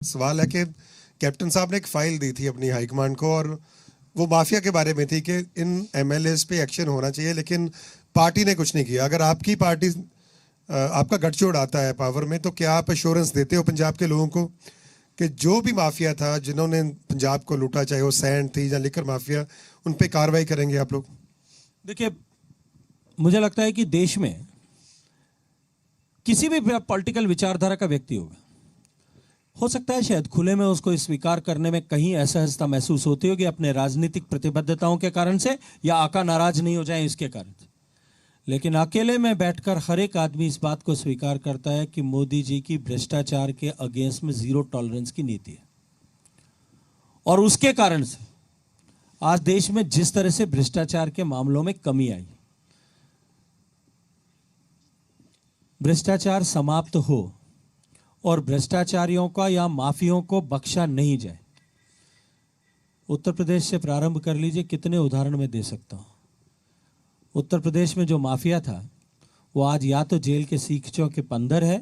सवाल है कि कैप्टन साहब ने एक फाइल दी थी अपनी हाईकमांड को और वो माफिया के बारे में थी कि इन एमएलएस पे एक्शन होना चाहिए, लेकिन पार्टी ने कुछ नहीं किया। अगर आपकी पार्टी आपका गठजोड़ आता है पावर में, तो क्या आप एश्योरेंस देते हो पंजाब के लोगों को कि जो भी माफिया था जिन्होंने पंजाब को लूटा, चाहे वो सैंड थी या लिकर माफिया, उन पे कार्रवाई करेंगे आप लोग? देखिए, मुझे लगता है कि देश में किसी भी पॉलिटिकल विचारधारा का व्यक्ति हो सकता है शायद खुले में उसको स्वीकार करने में कहीं असहजता महसूस होती होगी अपने राजनीतिक प्रतिबद्धताओं के कारण से, या आका नाराज नहीं हो जाए इसके कारण से। लेकिन अकेले में बैठकर हर एक आदमी इस बात को स्वीकार करता है कि मोदी जी की भ्रष्टाचार के अगेंस्ट में जीरो टॉलरेंस की नीति है, और उसके कारण से आज देश में जिस तरह से भ्रष्टाचार के मामलों में कमी आई, भ्रष्टाचार समाप्त हो और भ्रष्टाचारियों का या माफियों को बख्शा नहीं जाए। उत्तर प्रदेश से प्रारंभ कर लीजिए, कितने उदाहरण मैं दे सकता हूं। उत्तर प्रदेश में जो माफिया था वो आज या तो जेल के सीखचों के अंदर है,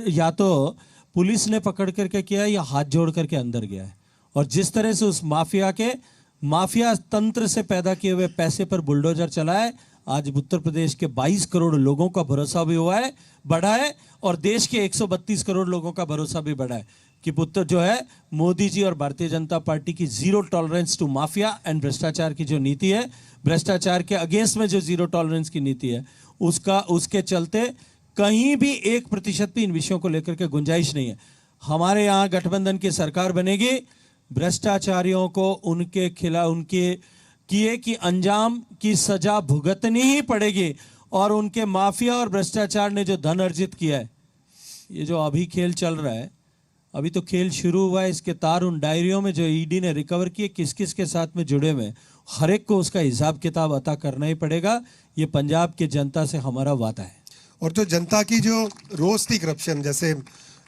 या तो पुलिस ने पकड़ करके किया या हाथ जोड़ करके अंदर गया है। और जिस तरह से उस माफिया तंत्र से पैदा किए हुए पैसे पर बुलडोजर चलाए, आज उत्तर प्रदेश के 22 करोड़ लोगों का भरोसा भी हुआ है, बढ़ा है, और देश के 132 करोड़ लोगों का भरोसा भी बढ़ा है कि पुत्र जो है मोदी जी और भारतीय जनता पार्टी की zero tolerance to mafia and भ्रष्टाचार की जो नीति है, भ्रष्टाचार के अगेंस्ट में जो जीरो टॉलरेंस की नीति है, उसके चलते कहीं भी 1% भी इन विषयों को लेकर के गुंजाइश नहीं है। हमारे यहाँ गठबंधन की सरकार बनेगी, भ्रष्टाचारियों को उनके खिलाफ उनके किए कि अंजाम की सजा भुगतनी ही पड़ेगी, और उनके माफिया और भ्रष्टाचार ने जो धन अर्जित किया है, ये जो अभी खेल चल रहा है, अभी तो खेल शुरू हुआ है, इसके तार उन डायरियों में जो ईडी ने रिकवर किए, किस किस के साथ में जुड़े हुए, हर एक को उसका हिसाब किताब अता करना ही पड़ेगा। ये पंजाब की जनता से हमारा वादा है। और जो जनता की जो रोज थी करप्शन, जैसे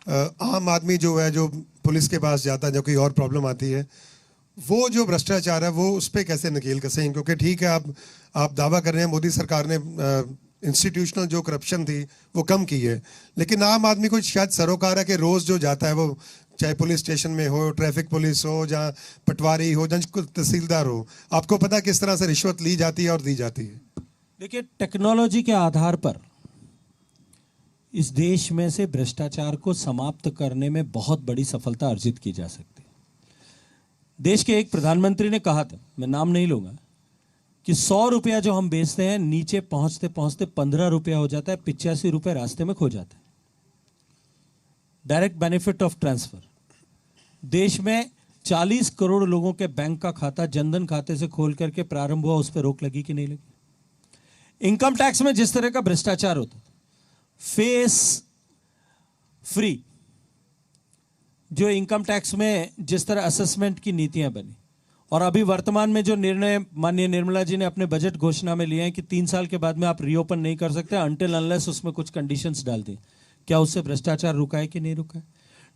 आम आदमी जो है, जो पुलिस के पास जाता है, जो कोई और प्रॉब्लम आती है, वो जो भ्रष्टाचार है वो उस पर कैसे नकेल कसें? क्योंकि ठीक है, आप दावा कर रहे हैं मोदी सरकार ने इंस्टीट्यूशनल जो करप्शन थी वो कम की है, लेकिन आम आदमी को शायद सरोकार है कि रोज जो जाता है, वो चाहे पुलिस स्टेशन में हो, ट्रैफिक पुलिस हो, जहाँ पटवारी हो, जहाँ तहसीलदार हो, आपको पता किस तरह से रिश्वत ली जाती है और दी जाती है। देखिए, टेक्नोलॉजी के आधार पर इस देश में से भ्रष्टाचार को समाप्त करने में बहुत बड़ी सफलता अर्जित की जा सकती है। देश के एक प्रधानमंत्री ने कहा था, मैं नाम नहीं लूंगा, कि 100 रुपया जो हम बेचते हैं, नीचे पहुंचते पहुंचते 15 रुपया हो जाता है, 85 रुपये रास्ते में खो जाता है। Direct benefit of transfer. देश में 40 करोड़ लोगों के बैंक का खाता जनधन खाते से खोल करके प्रारंभ हुआ, उस पर रोक लगी कि नहीं लगी? इनकम टैक्स में जिस तरह का भ्रष्टाचार होता था, फेस फ्री जो इनकम टैक्स में जिस तरह असेसमेंट की नीतियां बनी, और अभी वर्तमान में जो निर्णय माननीय निर्मला जी ने अपने बजट घोषणा में लिए हैं कि 3 साल के बाद में आप रीओपन नहीं कर सकते अनटिल अनलेस उसमें कुछ कंडीशंस डाल दी, क्या उससे भ्रष्टाचार रुका है कि नहीं रुका है?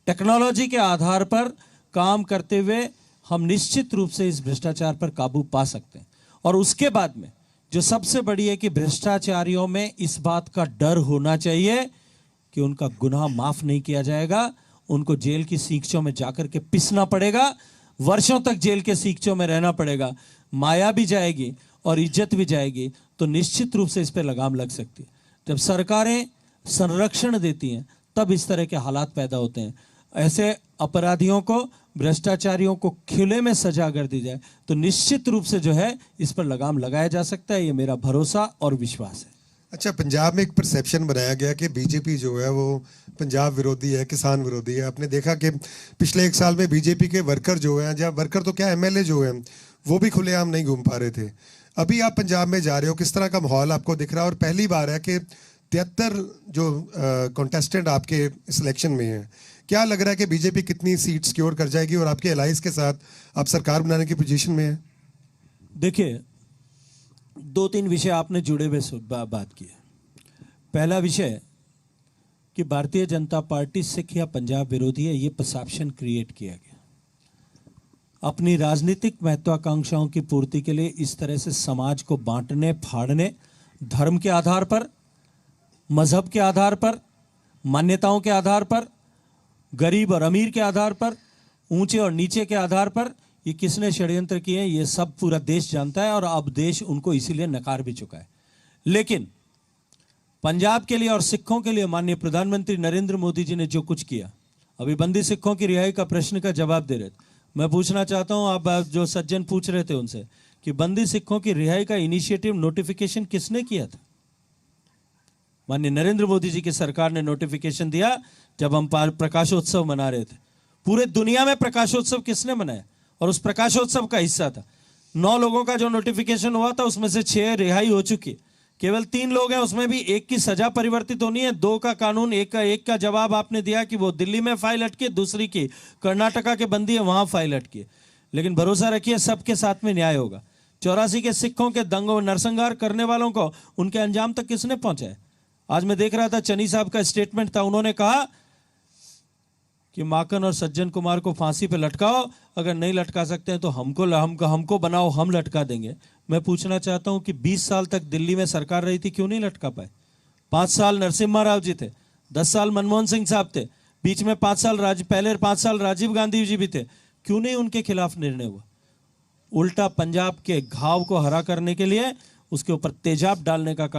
टेक्नोलॉजी के आधार पर काम करते हुए हम निश्चित रूप से इस भ्रष्टाचार पर काबू पा सकते हैं। और उसके बाद में जो सबसे बड़ी है कि भ्रष्टाचारियों में इस बात का डर होना चाहिए कि उनका गुनाह माफ नहीं किया जाएगा, उनको जेल की सीखचों में जाकर के पिसना पड़ेगा, वर्षों तक जेल के सीखचों में रहना पड़ेगा, माया भी जाएगी और इज्जत भी जाएगी, तो निश्चित रूप से इस पर लगाम लग सकती है। जब सरकारें संरक्षण देती हैं तब इस तरह के हालात पैदा होते हैं। ऐसे अपराधियों को, भ्रष्टाचारियों को खुले में सजा कर दी जाए तो निश्चित रूप से जो है इस पर लगाम लगाया जा सकता है, ये मेरा भरोसा और विश्वास है। अच्छा, पंजाब में एक परसेप्शन बनाया गया कि बीजेपी जो है वो पंजाब विरोधी है, किसान विरोधी है। आपने देखा कि पिछले 1 साल में बीजेपी के वर्कर जो हैं, जहाँ वर्कर तो क्या एमएलए जो हैं वो भी खुलेआम नहीं घूम पा रहे थे। अभी आप पंजाब में जा रहे हो, किस तरह का माहौल आपको दिख रहा है? और पहली बार है कि 73 जो कॉन्टेस्टेंट आपके इलेक्शन में हैं, क्या लग रहा है कि बीजेपी कितनी सीट सिक्योर कर जाएगी और आपके अलाइंस के साथ आप सरकार बनाने की पोजीशन में है? देखिए, 2-3 विषय आपने जुड़े हुए बात की है। पहला विषय कि भारतीय जनता पार्टी सिख या पंजाब विरोधी है, ये परसेप्शन क्रिएट किया गया अपनी राजनीतिक महत्वाकांक्षाओं की पूर्ति के लिए। इस तरह से समाज को बांटने, फाड़ने, धर्म के आधार पर, मजहब के आधार पर, मान्यताओं के आधार पर गरीब और अमीर के आधार पर, ऊंचे और नीचे के आधार पर ये किसने षड्यंत्र किए हैं ये सब पूरा देश जानता है और अब देश उनको इसीलिए नकार भी चुका है। लेकिन पंजाब के लिए और सिखों के लिए माननीय प्रधानमंत्री नरेंद्र मोदी जी ने जो कुछ किया, अभी बंदी सिखों की रिहाई का प्रश्न का जवाब दे रहे थे, मैं पूछना चाहता हूं, आप जो सज्जन पूछ रहे थे उनसे कि बंदी सिखों की रिहाई का इनिशिएटिव नोटिफिकेशन किसने किया था? माननीय नरेंद्र मोदी जी की सरकार ने नोटिफिकेशन दिया जब हम प्रकाशोत्सव मना रहे थे। पूरे दुनिया में प्रकाशोत्सव किसने मनाया? और उस प्रकाशोत्सव का हिस्सा था 9 लोगों का जो नोटिफिकेशन हुआ था, उसमें से 6 रिहाई हो चुकी, केवल 3 लोग हैं, उसमें भी एक की सजा परिवर्तित होनी है, 2 का कानून, एक का जवाब आपने दिया कि वो दिल्ली में फाइल अटकी, दूसरी की कर्नाटका के बंदी है वहां फाइल अटकी। लेकिन भरोसा रखिए सबके साथ में न्याय होगा। 84 के सिखों के दंगों नरसंहार करने वालों को उनके अंजाम तक किसने पहुंचाया? आज मैं देख रहा था चन्नी साहब का स्टेटमेंट था, उन्होंने कहा कि माकन और सज्जन कुमार को फांसी पे लटकाओ, अगर नहीं लटका सकते हैं तो हमको बनाओ, हम लटका देंगे। मैं पूछना चाहता हूं कि 20 साल तक दिल्ली में सरकार रही थी, क्यों नहीं लटका पाए? 5 साल नरसिम्हा राव जी थे, 10 साल मनमोहन सिंह साहब थे, बीच में 5 साल पहले 5 साल राजीव गांधी जी भी थे, क्यों नहीं उनके खिलाफ निर्णय हुआ? उल्टा पंजाब के घाव को हरा करने के लिए उसके ऊपर तेजाब डालने का काम